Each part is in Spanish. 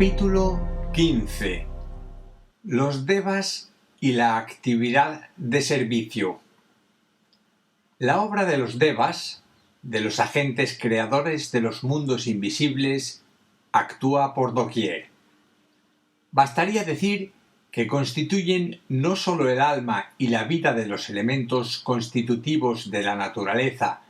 Capítulo 15. Los devas y la actividad de servicio. La obra de los devas, de los agentes creadores de los mundos invisibles, actúa por doquier. Bastaría decir que constituyen no sólo el alma y la vida de los elementos constitutivos de la naturaleza,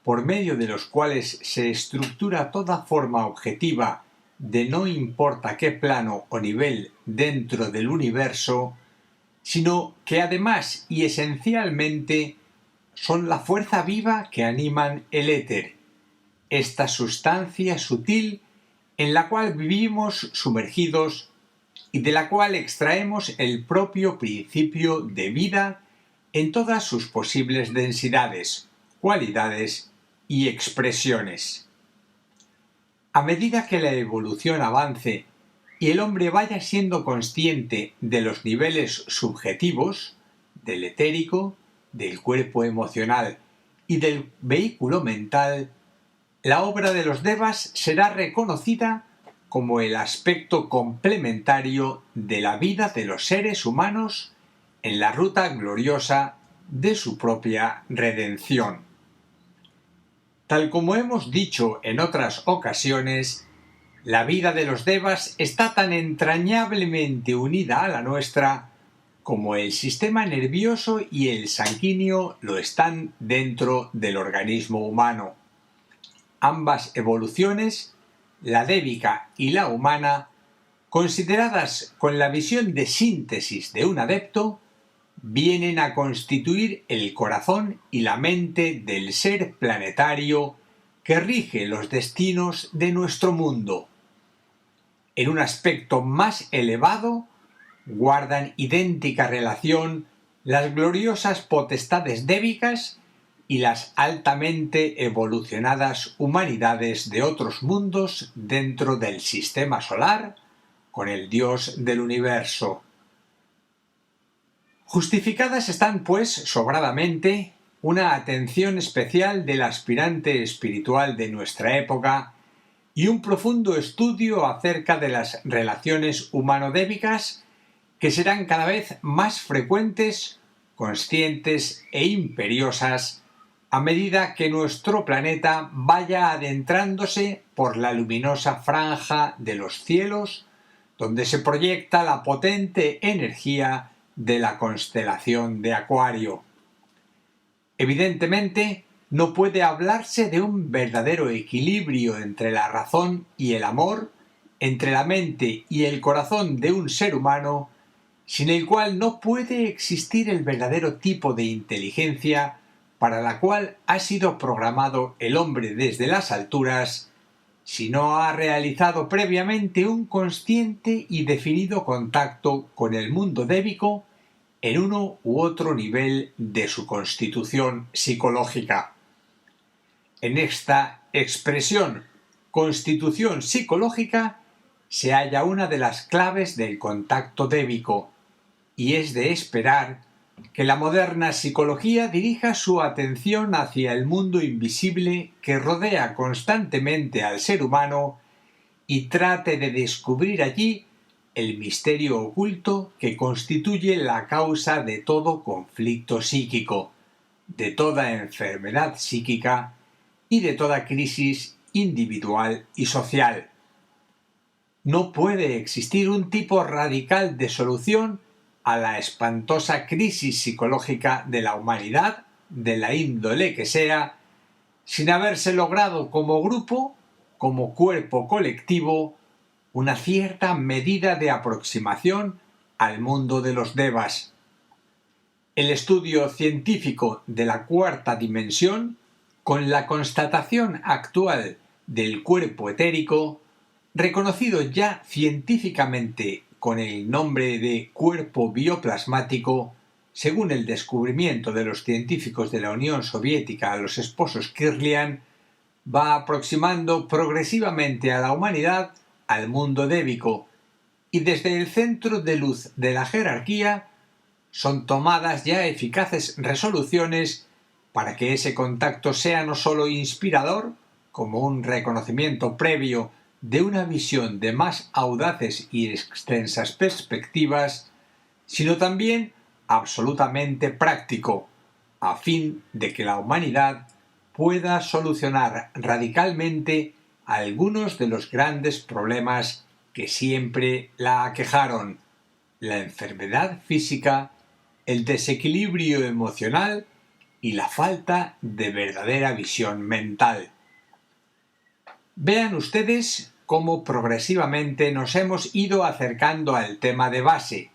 por medio de los cuales se estructura toda forma objetiva de no importa qué plano o nivel dentro del universo, sino que además y esencialmente son la fuerza viva que animan el éter, esta sustancia sutil en la cual vivimos sumergidos y de la cual extraemos el propio principio de vida en todas sus posibles densidades, cualidades y expresiones. A medida que la evolución avance y el hombre vaya siendo consciente de los niveles subjetivos, del etérico, del cuerpo emocional y del vehículo mental, la obra de los devas será reconocida como el aspecto complementario de la vida de los seres humanos en la ruta gloriosa de su propia redención. Tal como hemos dicho en otras ocasiones, la vida de los devas está tan entrañablemente unida a la nuestra como el sistema nervioso y el sanguíneo lo están dentro del organismo humano. Ambas evoluciones, la dévica y la humana, consideradas con la visión de síntesis de un adepto, vienen a constituir el corazón y la mente del ser planetario que rige los destinos de nuestro mundo. En un aspecto más elevado, guardan idéntica relación las gloriosas potestades dévicas y las altamente evolucionadas humanidades de otros mundos dentro del sistema solar con el Dios del universo. Justificadas están, pues, sobradamente una atención especial del aspirante espiritual de nuestra época y un profundo estudio acerca de las relaciones humano-débicas que serán cada vez más frecuentes, conscientes e imperiosas a medida que nuestro planeta vaya adentrándose por la luminosa franja de los cielos donde se proyecta la potente energía de la constelación de Acuario. Evidentemente, no puede hablarse de un verdadero equilibrio entre la razón y el amor, entre la mente y el corazón de un ser humano, sin el cual no puede existir el verdadero tipo de inteligencia para la cual ha sido programado el hombre desde las alturas, si no ha realizado previamente un consciente y definido contacto con el mundo débico en uno u otro nivel de su constitución psicológica. En esta expresión constitución psicológica se halla una de las claves del contacto débico, y es de esperar que la moderna psicología dirija su atención hacia el mundo invisible que rodea constantemente al ser humano y trate de descubrir allí el misterio oculto que constituye la causa de todo conflicto psíquico, de toda enfermedad psíquica y de toda crisis individual y social. No puede existir un tipo radical de solución a la espantosa crisis psicológica de la humanidad, de la índole que sea, sin haberse logrado como grupo, como cuerpo colectivo, una cierta medida de aproximación al mundo de los devas. El estudio científico de la cuarta dimensión, con la constatación actual del cuerpo etérico, reconocido ya científicamente con el nombre de cuerpo bioplasmático, según el descubrimiento de los científicos de la Unión Soviética, los esposos Kirlian, va aproximando progresivamente a la humanidad al mundo débico, y desde el centro de luz de la jerarquía son tomadas ya eficaces resoluciones para que ese contacto sea no solo inspirador, como un reconocimiento previo de una visión de más audaces y extensas perspectivas, sino también absolutamente práctico, a fin de que la humanidad pueda solucionar radicalmente algunos de los grandes problemas que siempre la aquejaron: la enfermedad física, el desequilibrio emocional y la falta de verdadera visión mental. Vean ustedes cómo progresivamente nos hemos ido acercando al tema de base,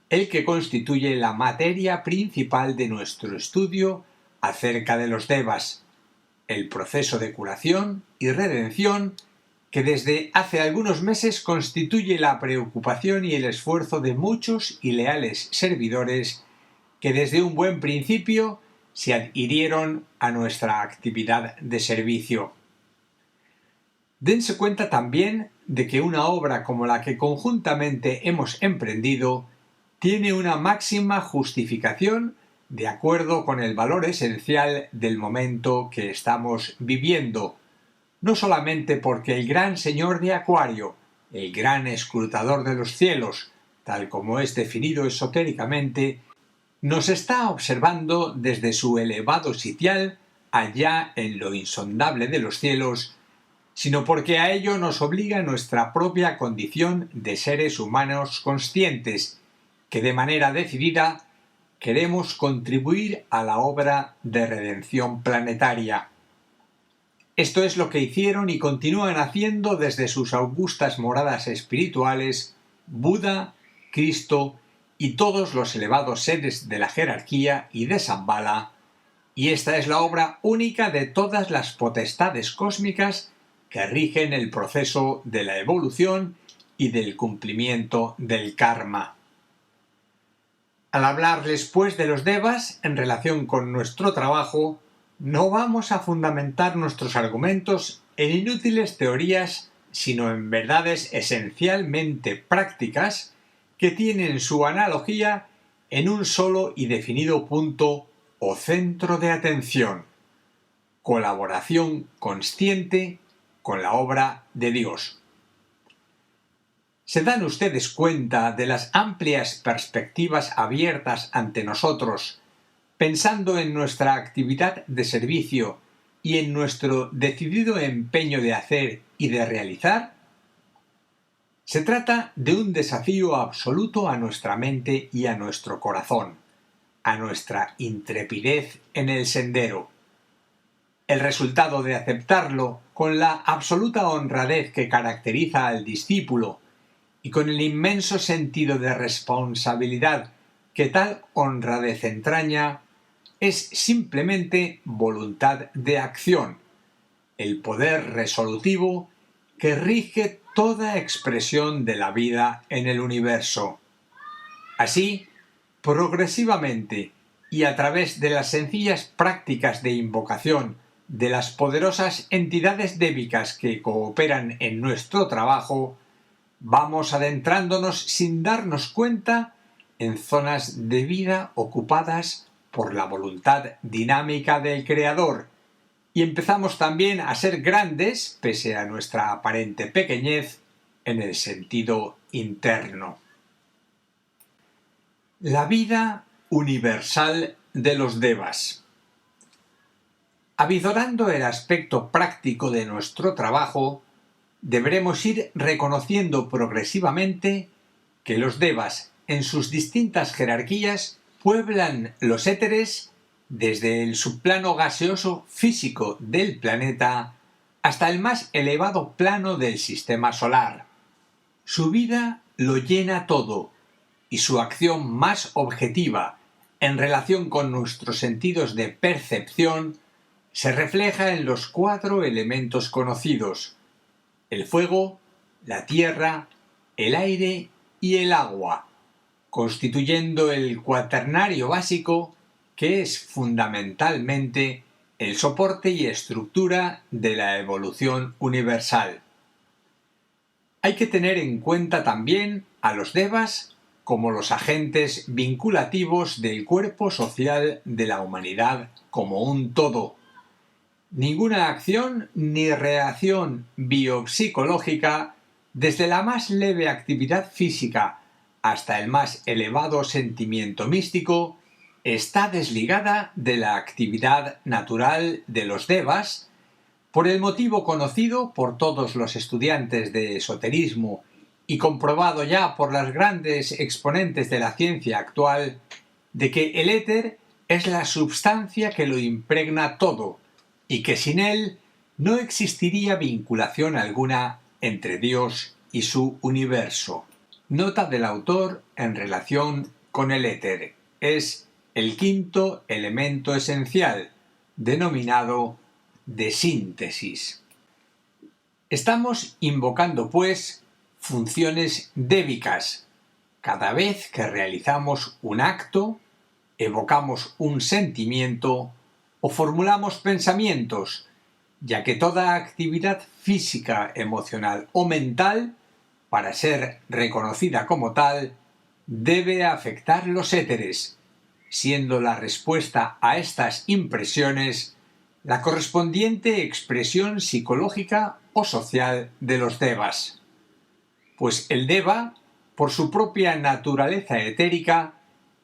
el que constituye la materia principal de nuestro estudio acerca de los devas, el proceso de curación y redención que desde hace algunos meses constituye la preocupación y el esfuerzo de muchos y leales servidores que desde un buen principio se adhirieron a nuestra actividad de servicio. Dense cuenta también de que una obra como la que conjuntamente hemos emprendido tiene una máxima justificación de acuerdo con el valor esencial del momento que estamos viviendo, no solamente porque el gran señor de Acuario, el gran escrutador de los cielos, tal como es definido esotéricamente, nos está observando desde su elevado sitial allá en lo insondable de los cielos, sino porque a ello nos obliga nuestra propia condición de seres humanos conscientes, que de manera decidida queremos contribuir a la obra de redención planetaria. Esto es lo que hicieron y continúan haciendo desde sus augustas moradas espirituales Buda, Cristo y todos los elevados seres de la jerarquía y de Shambhala, y esta es la obra única de todas las potestades cósmicas que rigen el proceso de la evolución y del cumplimiento del karma. Al hablarles, pues, de los devas en relación con nuestro trabajo, no vamos a fundamentar nuestros argumentos en inútiles teorías, sino en verdades esencialmente prácticas que tienen su analogía en un solo y definido punto o centro de atención: colaboración consciente con la obra de Dios. ¿Se dan ustedes cuenta de las amplias perspectivas abiertas ante nosotros, pensando en nuestra actividad de servicio y en nuestro decidido empeño de hacer y de realizar? Se trata de un desafío absoluto a nuestra mente y a nuestro corazón, a nuestra intrepidez en el sendero. El resultado de aceptarlo con la absoluta honradez que caracteriza al discípulo y con el inmenso sentido de responsabilidad que tal honradez entraña es simplemente voluntad de acción, el poder resolutivo que rige toda expresión de la vida en el universo. Así, progresivamente y a través de las sencillas prácticas de invocación de las poderosas entidades débicas que cooperan en nuestro trabajo, vamos adentrándonos sin darnos cuenta en zonas de vida ocupadas por la voluntad dinámica del Creador, y empezamos también a ser grandes, pese a nuestra aparente pequeñez, en el sentido interno. La vida universal de los devas. Avizorando el aspecto práctico de nuestro trabajo, deberemos ir reconociendo progresivamente que los devas en sus distintas jerarquías pueblan los éteres desde el subplano gaseoso físico del planeta hasta el más elevado plano del sistema solar. Su vida lo llena todo y su acción más objetiva en relación con nuestros sentidos de percepción se refleja en los 4 elementos conocidos: el fuego, la tierra, el aire y el agua, constituyendo el cuaternario básico que es fundamentalmente el soporte y estructura de la evolución universal. Hay que tener en cuenta también a los devas como los agentes vinculativos del cuerpo social de la humanidad como un todo. Ninguna acción ni reacción biopsicológica, desde la más leve actividad física hasta el más elevado sentimiento místico, está desligada de la actividad natural de los devas, por el motivo conocido por todos los estudiantes de esoterismo y comprobado ya por las grandes exponentes de la ciencia actual, de que el éter es la substancia que lo impregna todo y que sin él no existiría vinculación alguna entre Dios y su universo. Nota del autor en relación con el éter. Es el quinto elemento esencial, denominado de síntesis. Estamos invocando, pues, funciones débicas. Cada vez que realizamos un acto, evocamos un sentimiento o formulamos pensamientos, ya que toda actividad física, emocional o mental, para ser reconocida como tal, debe afectar los éteres, siendo la respuesta a estas impresiones la correspondiente expresión psicológica o social de los devas. Pues el deva, por su propia naturaleza etérica,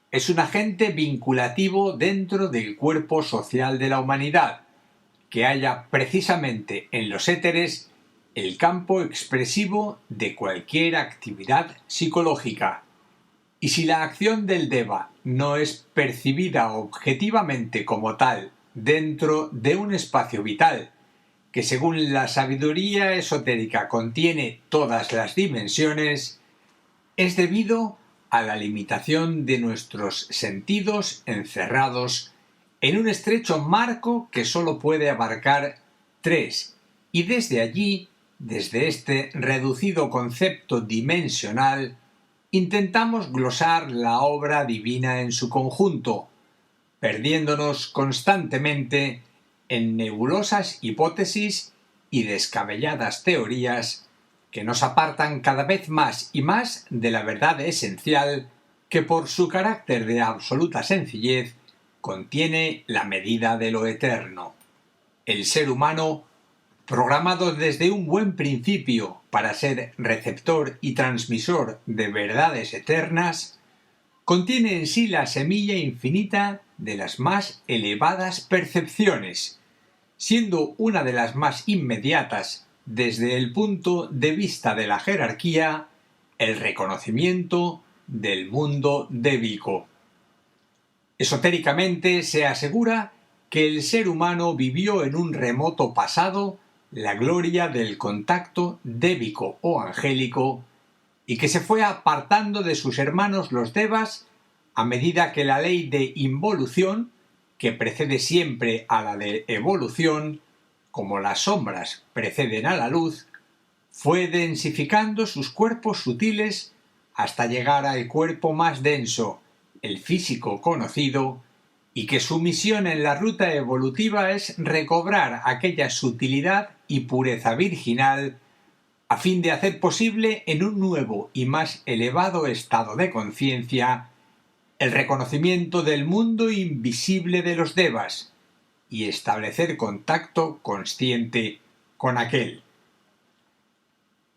es un agente vinculativo dentro del cuerpo social de la humanidad, que halla precisamente en los éteres el campo expresivo de cualquier actividad psicológica. Y si la acción del deva no es percibida objetivamente como tal dentro de un espacio vital que según la sabiduría esotérica contiene todas las dimensiones, es debido a la limitación de nuestros sentidos encerrados en un estrecho marco que sólo puede abarcar tres, y desde allí, desde este reducido concepto dimensional, intentamos glosar la obra divina en su conjunto, perdiéndonos constantemente en nebulosas hipótesis y descabelladas teorías que nos apartan cada vez más y más de la verdad esencial que por su carácter de absoluta sencillez contiene la medida de lo eterno. El ser humano, programado desde un buen principio para ser receptor y transmisor de verdades eternas, contiene en sí la semilla infinita de las más elevadas percepciones, siendo una de las más inmediatas desde el punto de vista de la jerarquía el reconocimiento del mundo débico. Esotéricamente se asegura que el ser humano vivió en un remoto pasado la gloria del contacto débico o angélico y que se fue apartando de sus hermanos los devas a medida que la ley de involución, que precede siempre a la de evolución, como las sombras preceden a la luz, fue densificando sus cuerpos sutiles hasta llegar al cuerpo más denso, el físico conocido, y que su misión en la ruta evolutiva es recobrar aquella sutilidad y pureza virginal a fin de hacer posible en un nuevo y más elevado estado de conciencia el reconocimiento del mundo invisible de los devas y establecer contacto consciente con aquel.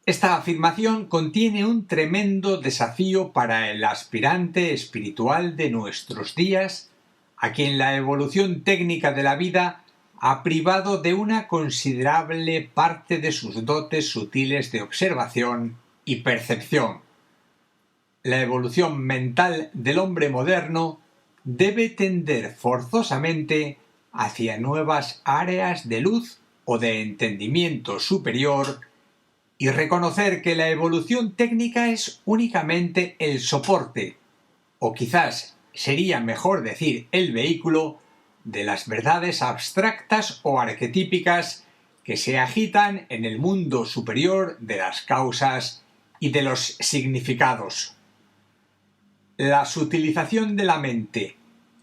Esta afirmación contiene un tremendo desafío para el aspirante espiritual de nuestros días, a quien la evolución técnica de la vida ha privado de una considerable parte de sus dotes sutiles de observación y percepción. La evolución mental del hombre moderno debe tender forzosamente hacia nuevas áreas de luz o de entendimiento superior y reconocer que la evolución técnica es únicamente el soporte, o quizás sería mejor decir el vehículo, de las verdades abstractas o arquetípicas que se agitan en el mundo superior de las causas y de los significados. La sutilización de la mente,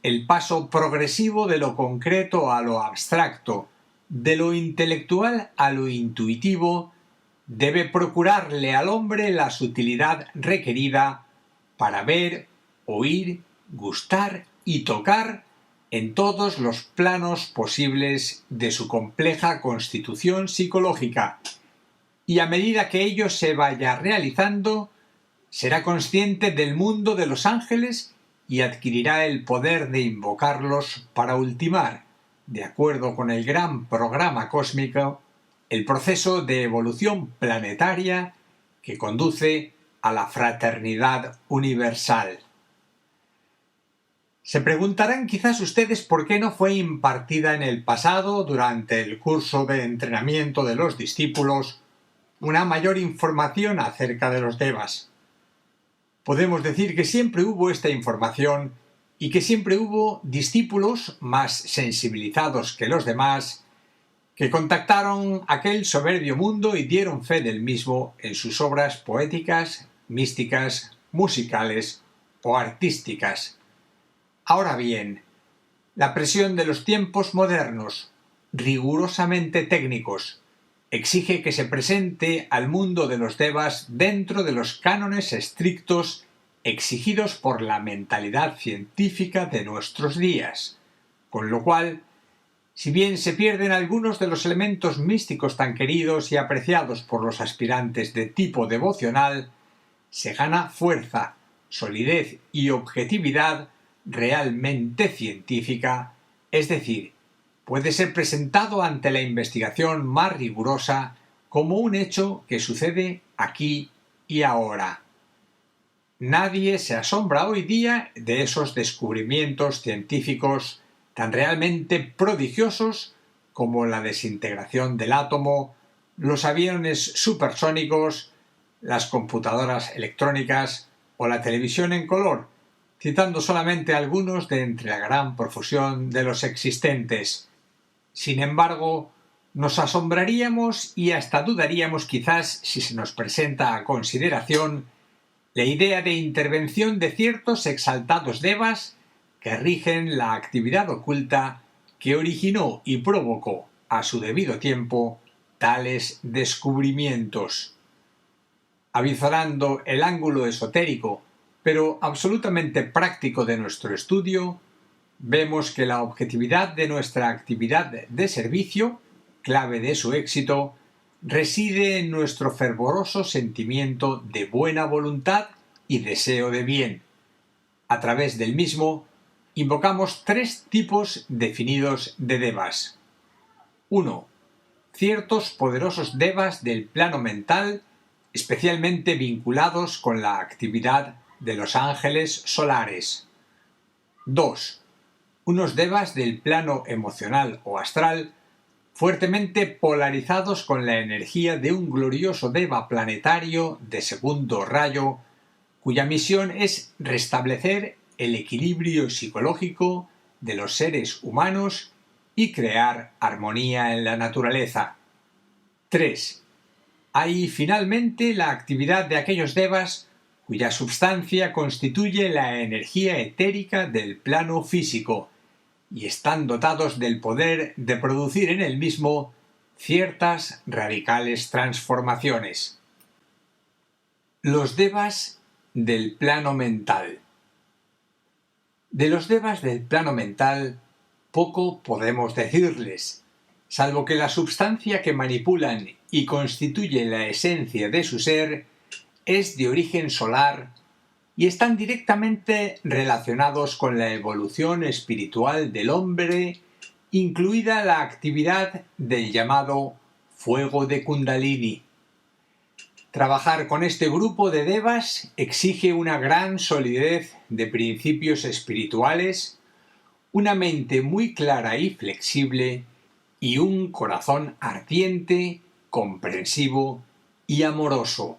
el paso progresivo de lo concreto a lo abstracto, de lo intelectual a lo intuitivo, debe procurarle al hombre la sutilidad requerida para ver, oír, gustar y tocar en todos los planos posibles de su compleja constitución psicológica, y a medida que ello se vaya realizando, será consciente del mundo de los ángeles y adquirirá el poder de invocarlos para ultimar, de acuerdo con el gran programa cósmico, el proceso de evolución planetaria que conduce a la fraternidad universal. Se preguntarán quizás ustedes por qué no fue impartida en el pasado, durante el curso de entrenamiento de los discípulos, una mayor información acerca de los devas. Podemos decir que siempre hubo esta información y que siempre hubo discípulos más sensibilizados que los demás que contactaron aquel soberbio mundo y dieron fe del mismo en sus obras poéticas, místicas, musicales o artísticas. Ahora bien, la presión de los tiempos modernos, rigurosamente técnicos, exige que se presente al mundo de los devas dentro de los cánones estrictos exigidos por la mentalidad científica de nuestros días, con lo cual, si bien se pierden algunos de los elementos místicos tan queridos y apreciados por los aspirantes de tipo devocional, se gana fuerza, solidez y objetividad realmente científica, es decir, puede ser presentado ante la investigación más rigurosa como un hecho que sucede aquí y ahora. Nadie se asombra hoy día de esos descubrimientos científicos tan realmente prodigiosos como la desintegración del átomo, los aviones supersónicos, las computadoras electrónicas o la televisión en color, citando solamente algunos de entre la gran profusión de los existentes. Sin embargo, nos asombraríamos y hasta dudaríamos quizás si se nos presenta a consideración la idea de intervención de ciertos exaltados devas que rigen la actividad oculta que originó y provocó a su debido tiempo tales descubrimientos. Avizorando el ángulo esotérico, pero absolutamente práctico de nuestro estudio, vemos que la objetividad de nuestra actividad de servicio, clave de su éxito, reside en nuestro fervoroso sentimiento de buena voluntad y deseo de bien. A través del mismo, invocamos tres tipos definidos de devas. 1. Ciertos poderosos devas del plano mental, especialmente vinculados con la actividad de los ángeles solares. 2. Unos devas del plano emocional o astral, fuertemente polarizados con la energía de un glorioso deva planetario de segundo rayo, cuya misión es restablecer el equilibrio psicológico de los seres humanos y crear armonía en la naturaleza. 3. Hay finalmente la actividad de aquellos devas cuya substancia constituye la energía etérica del plano físico, y están dotados del poder de producir en el mismo ciertas radicales transformaciones. Los devas del plano mental. De los devas del plano mental poco podemos decirles, salvo que la substancia que manipulan y constituye la esencia de su ser es de origen solar y están directamente relacionados con la evolución espiritual del hombre, incluida la actividad del llamado fuego de Kundalini. Trabajar con este grupo de devas exige una gran solidez de principios espirituales, una mente muy clara y flexible y un corazón ardiente, comprensivo y amoroso.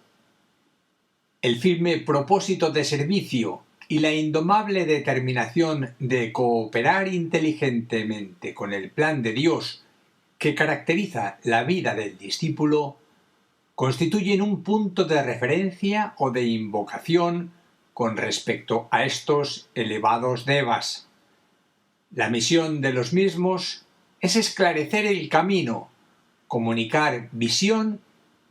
El firme propósito de servicio y la indomable determinación de cooperar inteligentemente con el plan de Dios que caracteriza la vida del discípulo constituyen un punto de referencia o de invocación con respecto a estos elevados devas. La misión de los mismos es esclarecer el camino, comunicar visión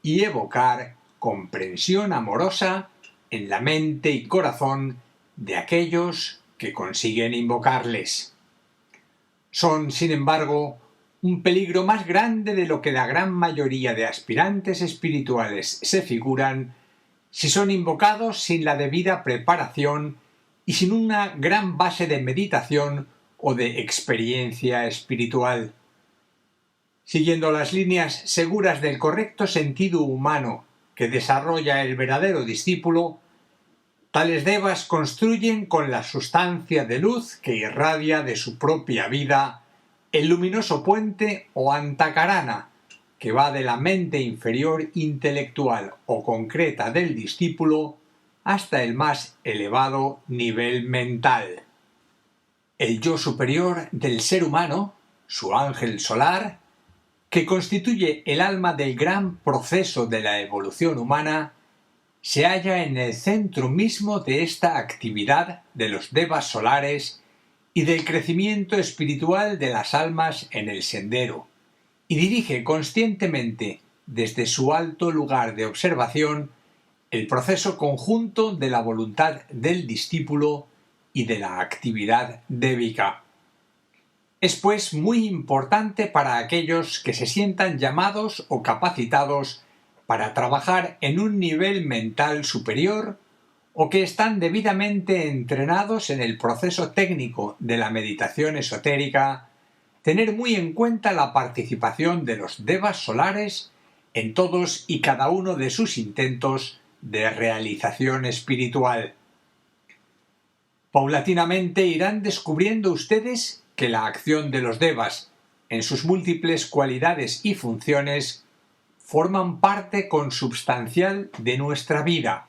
y evocar comprensión amorosa en la mente y corazón de aquellos que consiguen invocarles. Son, sin embargo, un peligro más grande de lo que la gran mayoría de aspirantes espirituales se figuran si son invocados sin la debida preparación y sin una gran base de meditación o de experiencia espiritual. Siguiendo las líneas seguras del correcto sentido humano que desarrolla el verdadero discípulo, tales devas construyen con la sustancia de luz que irradia de su propia vida el luminoso puente o antakarana que va de la mente inferior intelectual o concreta del discípulo hasta el más elevado nivel mental. El yo superior del ser humano, su ángel solar, que constituye el alma del gran proceso de la evolución humana, se halla en el centro mismo de esta actividad de los devas solares y del crecimiento espiritual de las almas en el sendero, y dirige conscientemente desde su alto lugar de observación el proceso conjunto de la voluntad del discípulo y de la actividad débica. Es pues muy importante para aquellos que se sientan llamados o capacitados para trabajar en un nivel mental superior o que están debidamente entrenados en el proceso técnico de la meditación esotérica, tener muy en cuenta la participación de los devas solares en todos y cada uno de sus intentos de realización espiritual. Paulatinamente irán descubriendo ustedes que la acción de los devas, en sus múltiples cualidades y funciones, forman parte consubstancial de nuestra vida,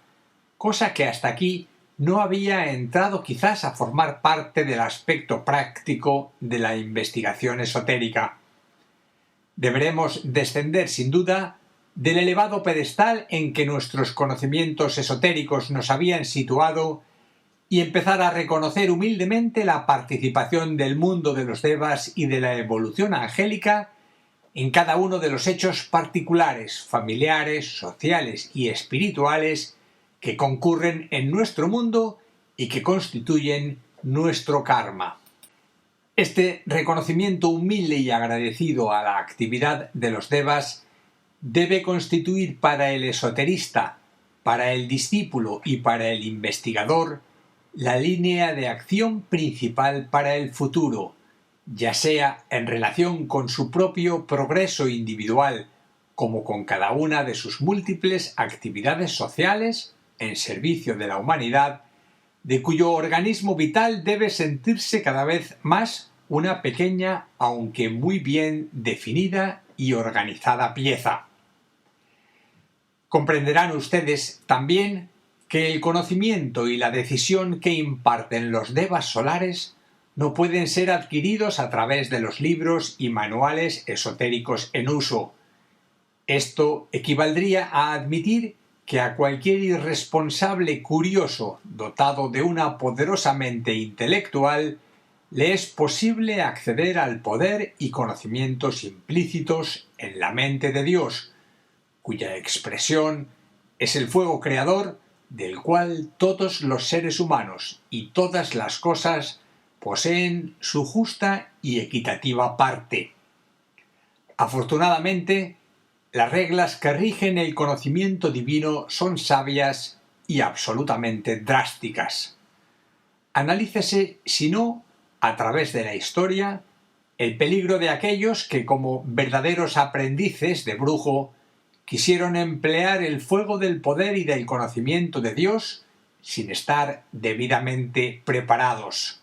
cosa que hasta aquí no había entrado quizás a formar parte del aspecto práctico de la investigación esotérica. Deberemos descender sin duda del elevado pedestal en que nuestros conocimientos esotéricos nos habían situado y empezar a reconocer humildemente la participación del mundo de los devas y de la evolución angélica en cada uno de los hechos particulares, familiares, sociales y espirituales que concurren en nuestro mundo y que constituyen nuestro karma. Este reconocimiento humilde y agradecido a la actividad de los devas debe constituir para el esoterista, para el discípulo y para el investigador la línea de acción principal para el futuro, ya sea en relación con su propio progreso individual como con cada una de sus múltiples actividades sociales en servicio de la humanidad, de cuyo organismo vital debe sentirse cada vez más una pequeña, aunque muy bien definida y organizada pieza. Comprenderán ustedes también que el conocimiento y la decisión que imparten los devas solares no pueden ser adquiridos a través de los libros y manuales esotéricos en uso. Esto equivaldría a admitir que a cualquier irresponsable curioso dotado de una poderosa mente intelectual le es posible acceder al poder y conocimientos implícitos en la mente de Dios, cuya expresión es el fuego creador del cual todos los seres humanos y todas las cosas poseen su justa y equitativa parte. Afortunadamente, las reglas que rigen el conocimiento divino son sabias y absolutamente drásticas. Analícese, si no, a través de la historia, el peligro de aquellos que, como verdaderos aprendices de brujo, quisieron emplear el fuego del poder y del conocimiento de Dios sin estar debidamente preparados.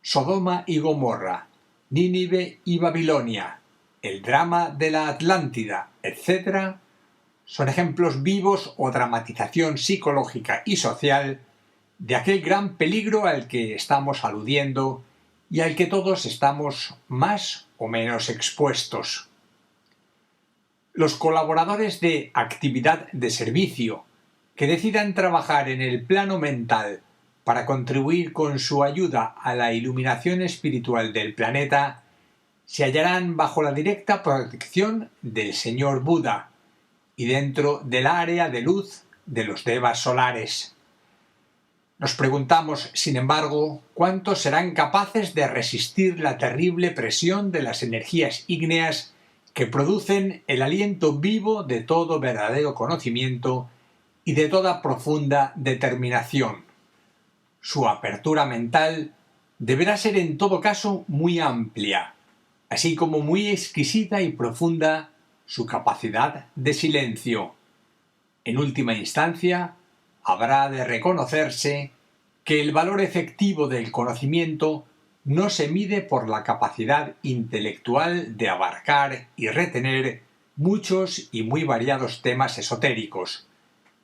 Sodoma y Gomorra, Nínive y Babilonia, el drama de la Atlántida, etc., son ejemplos vivos o dramatización psicológica y social de aquel gran peligro al que estamos aludiendo y al que todos estamos más o menos expuestos. Los colaboradores de actividad de servicio que decidan trabajar en el plano mental para contribuir con su ayuda a la iluminación espiritual del planeta se hallarán bajo la directa protección del Señor Buda y dentro del área de luz de los devas solares. Nos preguntamos, sin embargo, cuántos serán capaces de resistir la terrible presión de las energías ígneas que producen el aliento vivo de todo verdadero conocimiento y de toda profunda determinación. Su apertura mental deberá ser en todo caso muy amplia, así como muy exquisita y profunda su capacidad de silencio. En última instancia, habrá de reconocerse que el valor efectivo del conocimiento no se mide por la capacidad intelectual de abarcar y retener muchos y muy variados temas esotéricos,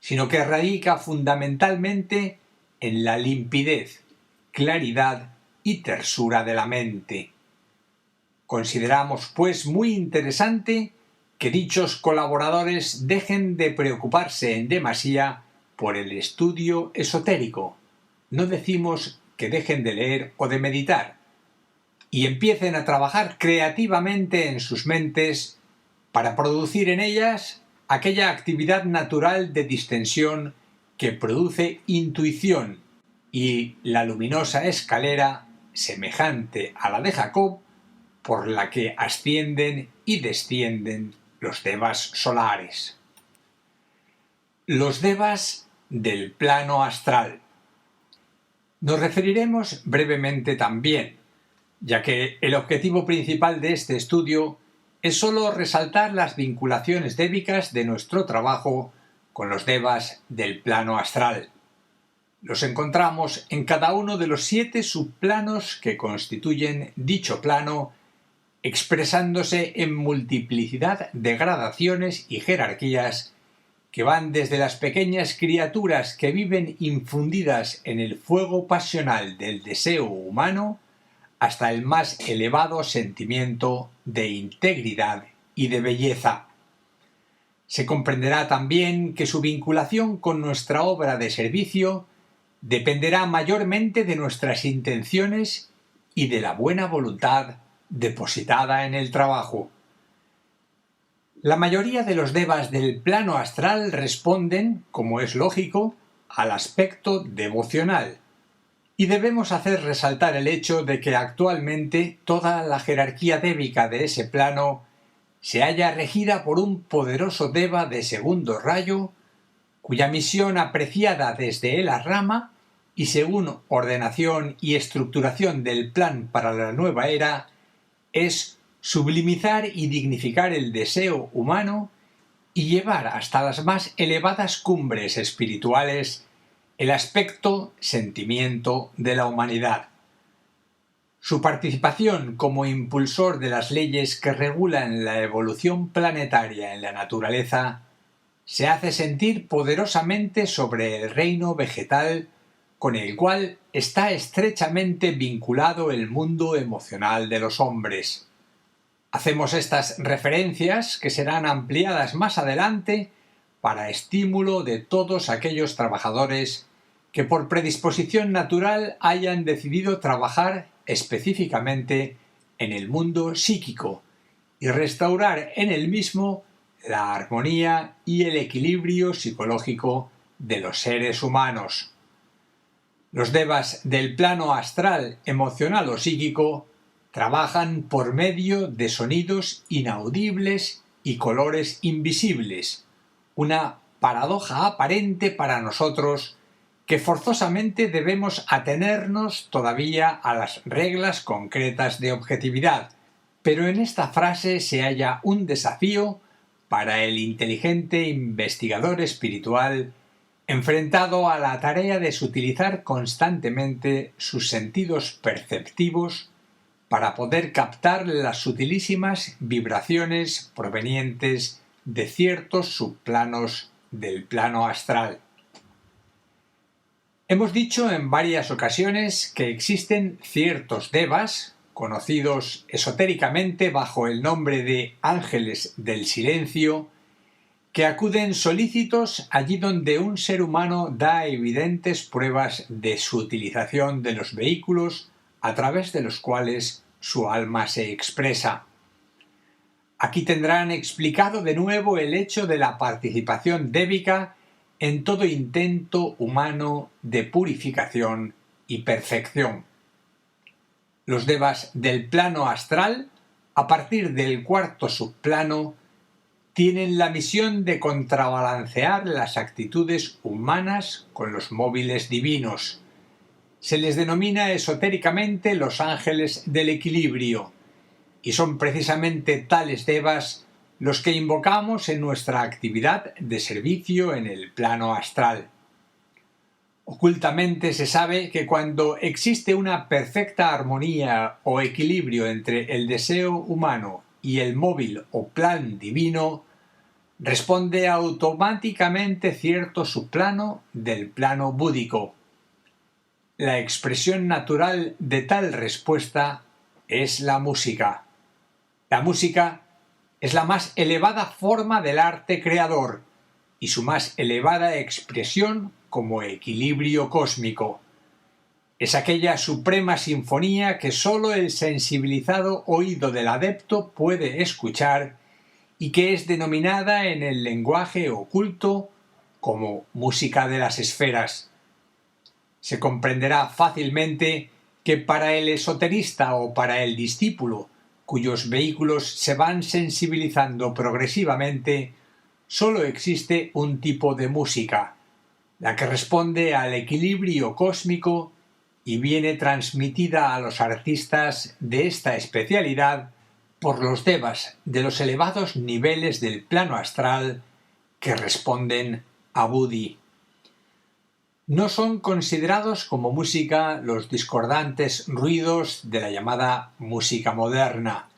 sino que radica fundamentalmente en la limpidez, claridad y tersura de la mente. Consideramos, pues, muy interesante que dichos colaboradores dejen de preocuparse en demasía por el estudio esotérico. No decimos que dejen de leer o de meditar, y empiecen a trabajar creativamente en sus mentes para producir en ellas aquella actividad natural de distensión que produce intuición y la luminosa escalera semejante a la de Jacob por la que ascienden y descienden los devas solares. Los devas del plano astral. Nos referiremos brevemente también, ya que el objetivo principal de este estudio es sólo resaltar las vinculaciones débicas de nuestro trabajo con los devas del plano astral. Los encontramos en cada uno de los 7 subplanos que constituyen dicho plano, expresándose en multiplicidad de gradaciones y jerarquías que van desde las pequeñas criaturas que viven infundidas en el fuego pasional del deseo humano hasta el más elevado sentimiento de integridad y de belleza. Se comprenderá también que su vinculación con nuestra obra de servicio dependerá mayormente de nuestras intenciones y de la buena voluntad depositada en el trabajo. La mayoría de los devas del plano astral responden, como es lógico, al aspecto devocional, y debemos hacer resaltar el hecho de que actualmente toda la jerarquía débica de ese plano se halla regida por un poderoso deva de segundo rayo, cuya misión apreciada desde el Rama y según ordenación y estructuración del plan para la nueva era es sublimizar y dignificar el deseo humano y llevar hasta las más elevadas cumbres espirituales el aspecto sentimiento de la humanidad. Su participación como impulsor de las leyes que regulan la evolución planetaria en la naturaleza se hace sentir poderosamente sobre el reino vegetal con el cual está estrechamente vinculado el mundo emocional de los hombres. Hacemos estas referencias que serán ampliadas más adelante para estímulo de todos aquellos trabajadores que por predisposición natural hayan decidido trabajar específicamente en el mundo psíquico y restaurar en el mismo la armonía y el equilibrio psicológico de los seres humanos. Los devas del plano astral, emocional o psíquico trabajan por medio de sonidos inaudibles y colores invisibles, una paradoja aparente para nosotros que forzosamente debemos atenernos todavía a las reglas concretas de objetividad, pero en esta frase se halla un desafío para el inteligente investigador espiritual enfrentado a la tarea de sutilizar constantemente sus sentidos perceptivos para poder captar las sutilísimas vibraciones provenientes de ciertos subplanos del plano astral. Hemos dicho en varias ocasiones que existen ciertos devas, conocidos esotéricamente bajo el nombre de ángeles del silencio, que acuden solícitos allí donde un ser humano da evidentes pruebas de su utilización de los vehículos a través de los cuales su alma se expresa. Aquí tendrán explicado de nuevo el hecho de la participación débica en todo intento humano de purificación y perfección. Los devas del plano astral, a partir del cuarto subplano, tienen la misión de contrabalancear las actitudes humanas con los móviles divinos. Se les denomina esotéricamente los ángeles del equilibrio, y son precisamente tales devas los que invocamos en nuestra actividad de servicio en el plano astral. Ocultamente se sabe que cuando existe una perfecta armonía o equilibrio entre el deseo humano y el móvil o plan divino, responde automáticamente cierto subplano del plano búdico. La expresión natural de tal respuesta es la música. La música es la más elevada forma del arte creador y su más elevada expresión como equilibrio cósmico. Es aquella suprema sinfonía que sólo el sensibilizado oído del adepto puede escuchar y que es denominada en el lenguaje oculto como música de las esferas. Se comprenderá fácilmente que para el esoterista o para el discípulo, cuyos vehículos se van sensibilizando progresivamente, solo existe un tipo de música, la que responde al equilibrio cósmico y viene transmitida a los artistas de esta especialidad por los devas de los elevados niveles del plano astral que responden a Budi. No son considerados como música los discordantes ruidos de la llamada música moderna,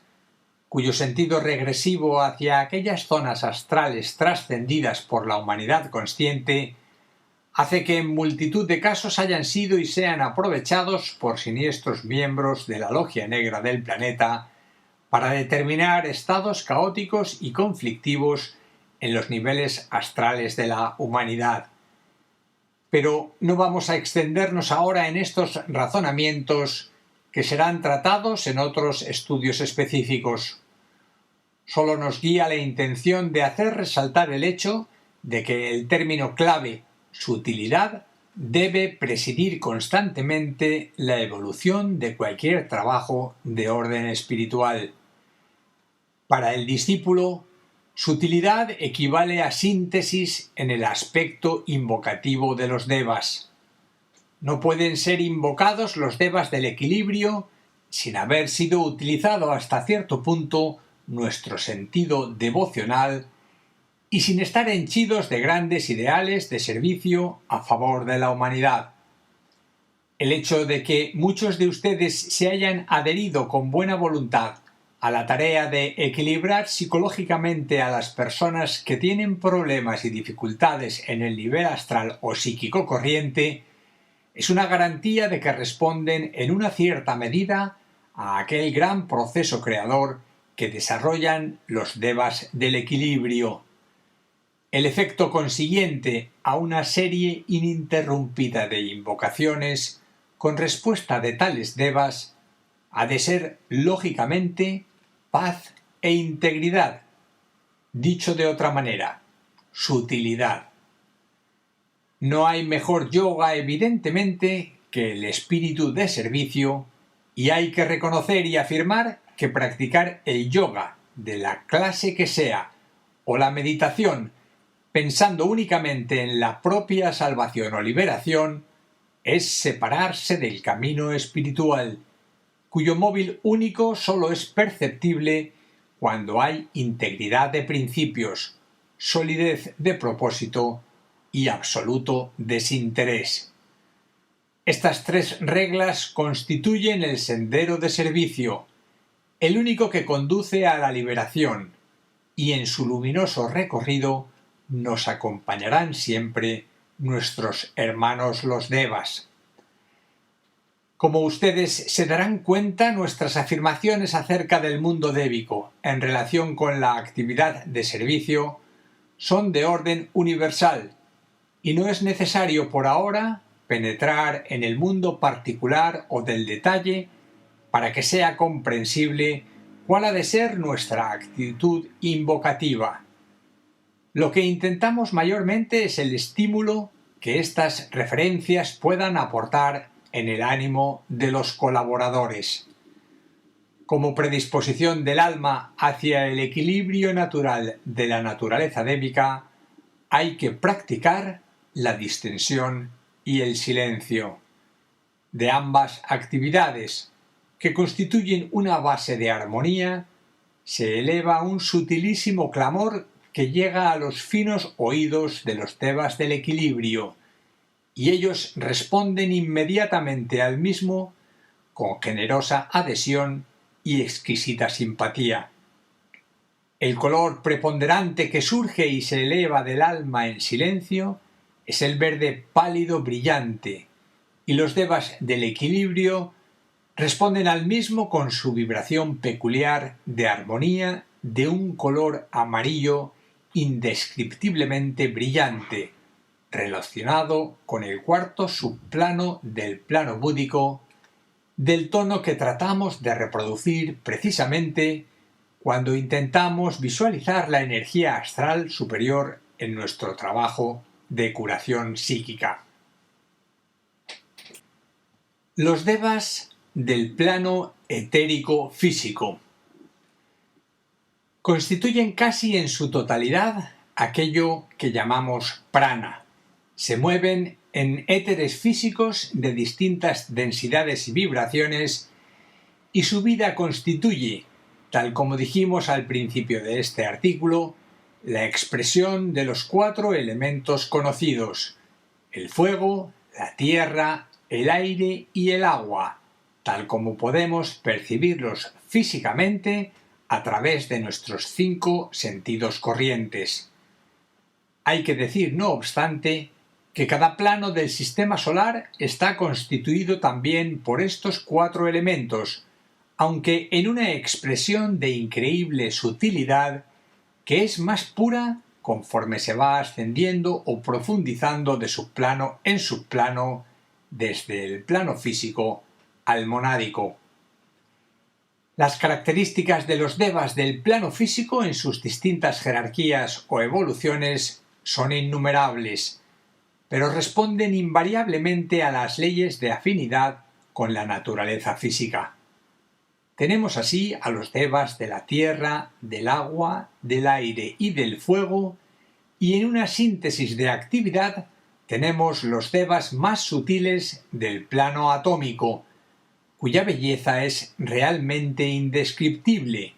cuyo sentido regresivo hacia aquellas zonas astrales trascendidas por la humanidad consciente hace que en multitud de casos hayan sido y sean aprovechados por siniestros miembros de la logia negra del planeta para determinar estados caóticos y conflictivos en los niveles astrales de la humanidad. Pero no vamos a extendernos ahora en estos razonamientos que serán tratados en otros estudios específicos. Solo nos guía la intención de hacer resaltar el hecho de que el término clave sutilidad debe presidir constantemente la evolución de cualquier trabajo de orden espiritual. Para el discípulo, sutilidad equivale a síntesis en el aspecto invocativo de los devas. No pueden ser invocados los devas del equilibrio sin haber sido utilizado hasta cierto punto nuestro sentido devocional y sin estar henchidos de grandes ideales de servicio a favor de la humanidad. El hecho de que muchos de ustedes se hayan adherido con buena voluntad a la tarea de equilibrar psicológicamente a las personas que tienen problemas y dificultades en el nivel astral o psíquico corriente, es una garantía de que responden en una cierta medida a aquel gran proceso creador que desarrollan los devas del equilibrio. El efecto consiguiente a una serie ininterrumpida de invocaciones con respuesta de tales devas ha de ser, lógicamente, paz e integridad, dicho de otra manera, sutilidad. No hay mejor yoga, evidentemente, que el espíritu de servicio, y hay que reconocer y afirmar que practicar el yoga, de la clase que sea, o la meditación, pensando únicamente en la propia salvación o liberación, es separarse del camino espiritual, cuyo móvil único solo es perceptible cuando hay integridad de principios, solidez de propósito y absoluto desinterés. Estas tres reglas constituyen el sendero de servicio, el único que conduce a la liberación, y en su luminoso recorrido nos acompañarán siempre nuestros hermanos los devas. Como ustedes se darán cuenta, nuestras afirmaciones acerca del mundo débico en relación con la actividad de servicio son de orden universal y no es necesario por ahora penetrar en el mundo particular o del detalle para que sea comprensible cuál ha de ser nuestra actitud invocativa. Lo que intentamos mayormente es el estímulo que estas referencias puedan aportar en el ánimo de los colaboradores. Como predisposición del alma hacia el equilibrio natural de la naturaleza débica, hay que practicar la distensión y el silencio. De ambas actividades, que constituyen una base de armonía, se eleva un sutilísimo clamor que llega a los finos oídos de los devas del equilibrio, y ellos responden inmediatamente al mismo con generosa adhesión y exquisita simpatía. El color preponderante que surge y se eleva del alma en silencio es el verde pálido brillante, y los devas del equilibrio responden al mismo con su vibración peculiar de armonía de un color amarillo indescriptiblemente brillante, relacionado con el cuarto subplano del plano búdico, del tono que tratamos de reproducir precisamente cuando intentamos visualizar la energía astral superior en nuestro trabajo de curación psíquica. Los devas del plano etérico físico constituyen casi en su totalidad aquello que llamamos prana. Se mueven en éteres físicos de distintas densidades y vibraciones, y su vida constituye, tal como dijimos al principio de este artículo, la expresión de los 4 elementos conocidos: el fuego, la tierra, el aire y el agua, tal como podemos percibirlos físicamente a través de nuestros 5 sentidos corrientes. Hay que decir, no obstante, que cada plano del sistema solar está constituido también por estos 4 elementos, aunque en una expresión de increíble sutilidad que es más pura conforme se va ascendiendo o profundizando de subplano en subplano desde el plano físico al monádico. Las características de los devas del plano físico en sus distintas jerarquías o evoluciones son innumerables, pero responden invariablemente a las leyes de afinidad con la naturaleza física. Tenemos así a los devas de la tierra, del agua, del aire y del fuego, y en una síntesis de actividad tenemos los devas más sutiles del plano atómico, cuya belleza es realmente indescriptible,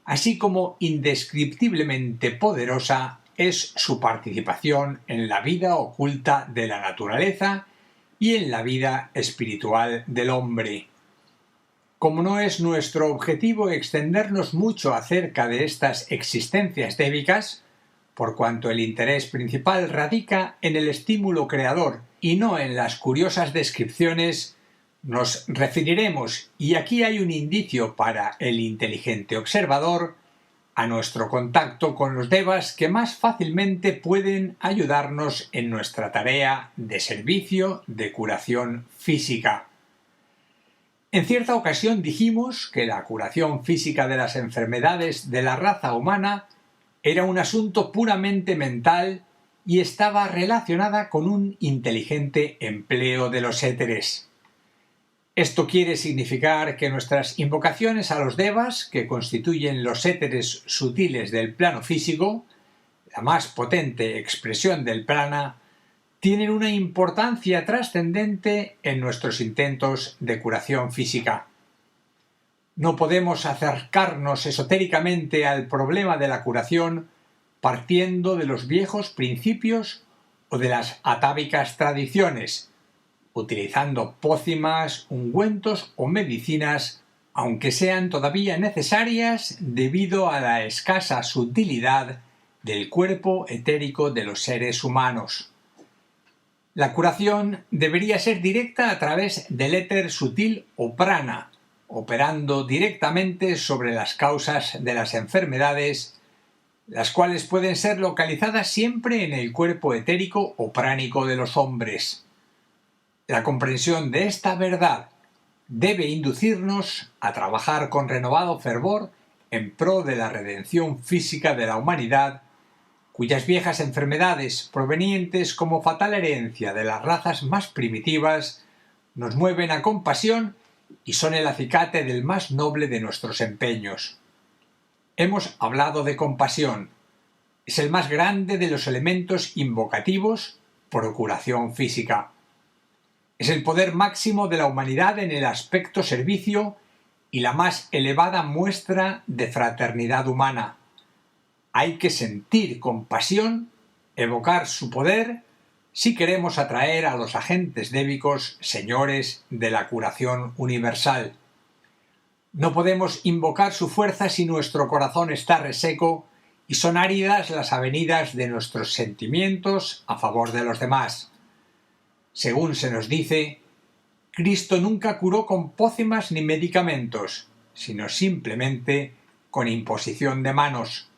así como indescriptiblemente poderosa es su participación en la vida oculta de la naturaleza y en la vida espiritual del hombre. Como no es nuestro objetivo extendernos mucho acerca de estas existencias débicas, por cuanto el interés principal radica en el estímulo creador y no en las curiosas descripciones, nos referiremos, y aquí hay un indicio para el inteligente observador, a nuestro contacto con los devas que más fácilmente pueden ayudarnos en nuestra tarea de servicio de curación física. En cierta ocasión dijimos que la curación física de las enfermedades de la raza humana era un asunto puramente mental y estaba relacionada con un inteligente empleo de los éteres. Esto quiere significar que nuestras invocaciones a los devas, que constituyen los éteres sutiles del plano físico, la más potente expresión del prana, tienen una importancia trascendente en nuestros intentos de curación física. No podemos acercarnos esotéricamente al problema de la curación partiendo de los viejos principios o de las atávicas tradiciones, utilizando pócimas, ungüentos o medicinas, aunque sean todavía necesarias debido a la escasa sutilidad del cuerpo etérico de los seres humanos. La curación debería ser directa a través del éter sutil o prana, operando directamente sobre las causas de las enfermedades, las cuales pueden ser localizadas siempre en el cuerpo etérico o pránico de los hombres. La comprensión de esta verdad debe inducirnos a trabajar con renovado fervor en pro de la redención física de la humanidad, cuyas viejas enfermedades, provenientes como fatal herencia de las razas más primitivas, nos mueven a compasión y son el acicate del más noble de nuestros empeños. Hemos hablado de compasión. Es el más grande de los elementos invocativos por curación física. Es el poder máximo de la humanidad en el aspecto servicio y la más elevada muestra de fraternidad humana. Hay que sentir compasión, evocar su poder, si queremos atraer a los agentes débicos señores de la curación universal. No podemos invocar su fuerza si nuestro corazón está reseco y son áridas las avenidas de nuestros sentimientos a favor de los demás. Según se nos dice, Cristo nunca curó con pócimas ni medicamentos, sino simplemente con imposición de manos.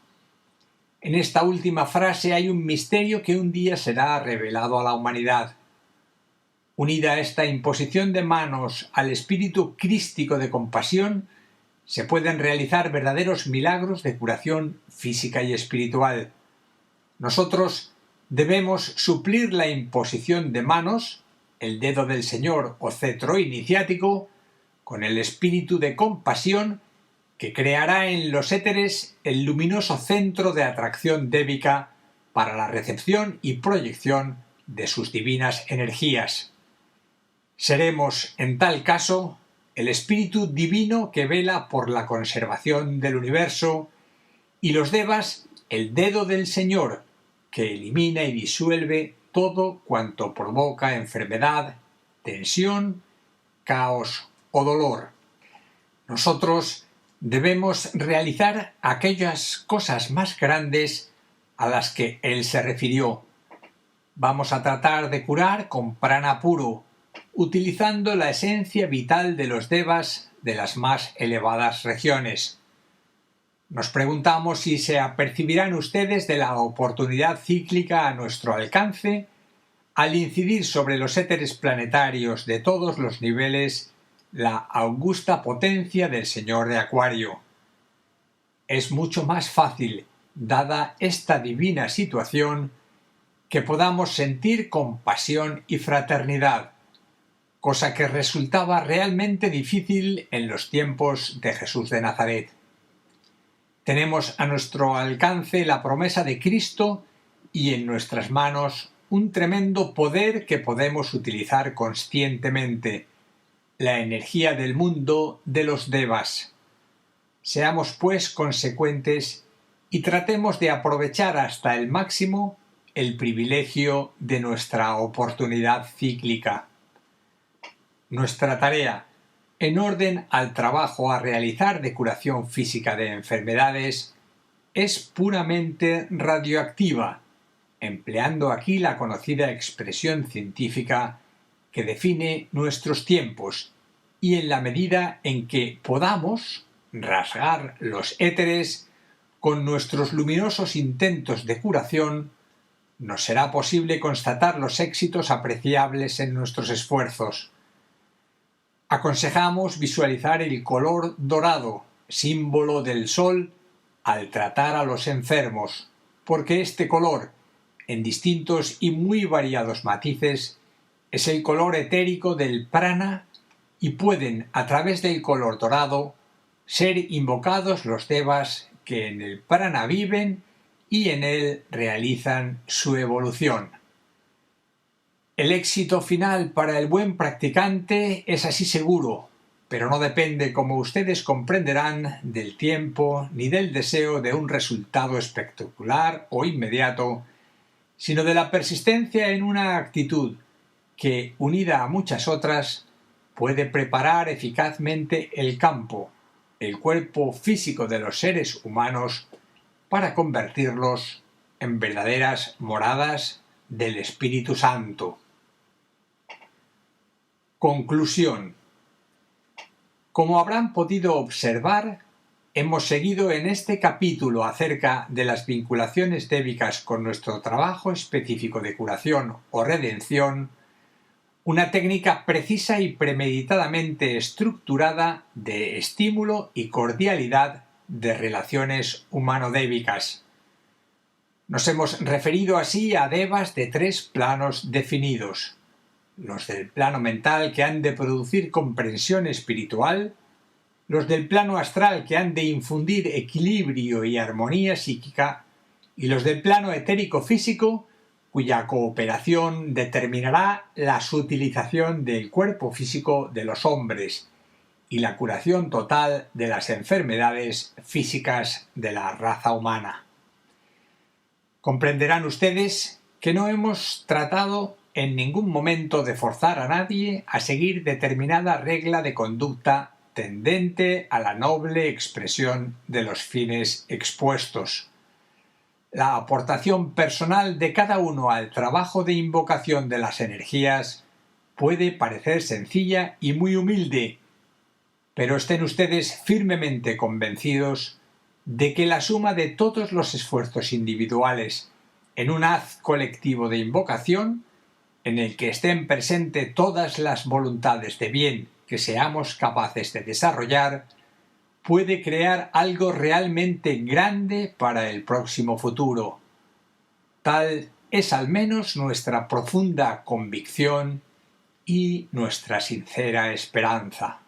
En esta última frase hay un misterio que un día será revelado a la humanidad. Unida esta imposición de manos al espíritu crístico de compasión, se pueden realizar verdaderos milagros de curación física y espiritual. Nosotros debemos suplir la imposición de manos, el dedo del Señor o cetro iniciático, con el espíritu de compasión que creará en los éteres el luminoso centro de atracción débica para la recepción y proyección de sus divinas energías. Seremos, en tal caso, el espíritu divino que vela por la conservación del universo, y los devas el dedo del Señor, que elimina y disuelve todo cuanto provoca enfermedad, tensión, caos o dolor. Nosotros debemos realizar aquellas cosas más grandes a las que él se refirió. Vamos a tratar de curar con prana puro, utilizando la esencia vital de los devas de las más elevadas regiones. Nos preguntamos si se apercibirán ustedes de la oportunidad cíclica a nuestro alcance al incidir sobre los éteres planetarios de todos los niveles la augusta potencia del Señor de Acuario. Es mucho más fácil, dada esta divina situación, que podamos sentir compasión y fraternidad, cosa que resultaba realmente difícil en los tiempos de Jesús de Nazaret. Tenemos a nuestro alcance la promesa de Cristo y en nuestras manos un tremendo poder que podemos utilizar conscientemente, la energía del mundo de los devas. Seamos pues consecuentes y tratemos de aprovechar hasta el máximo el privilegio de nuestra oportunidad cíclica. Nuestra tarea, en orden al trabajo a realizar de curación física de enfermedades, es puramente radioactiva, empleando aquí la conocida expresión científica que define nuestros tiempos, y en la medida en que podamos rasgar los éteres con nuestros luminosos intentos de curación, nos será posible constatar los éxitos apreciables en nuestros esfuerzos. Aconsejamos visualizar el color dorado, símbolo del sol, al tratar a los enfermos, porque este color, en distintos y muy variados matices, es el color etérico del prana y pueden, a través del color dorado, ser invocados los devas que en el prana viven y en él realizan su evolución. El éxito final para el buen practicante es así seguro, pero no depende, como ustedes comprenderán, del tiempo ni del deseo de un resultado espectacular o inmediato, sino de la persistencia en una actitud que, unida a muchas otras, puede preparar eficazmente el campo, el cuerpo físico de los seres humanos, para convertirlos en verdaderas moradas del Espíritu Santo. Conclusión. Como habrán podido observar, hemos seguido en este capítulo acerca de las vinculaciones débicas con nuestro trabajo específico de curación o redención, una técnica precisa y premeditadamente estructurada de estímulo y cordialidad de relaciones humano-débicas. Nos hemos referido así a devas de 3 planos definidos: los del plano mental, que han de producir comprensión espiritual; los del plano astral, que han de infundir equilibrio y armonía psíquica; y los del plano etérico-físico, cuya cooperación determinará la sutilización del cuerpo físico de los hombres y la curación total de las enfermedades físicas de la raza humana. Comprenderán ustedes que no hemos tratado en ningún momento de forzar a nadie a seguir determinada regla de conducta tendente a la noble expresión de los fines expuestos. La aportación personal de cada uno al trabajo de invocación de las energías puede parecer sencilla y muy humilde, pero estén ustedes firmemente convencidos de que la suma de todos los esfuerzos individuales en un haz colectivo de invocación, en el que estén presentes todas las voluntades de bien que seamos capaces de desarrollar, puede crear algo realmente grande para el próximo futuro. Tal es al menos nuestra profunda convicción y nuestra sincera esperanza.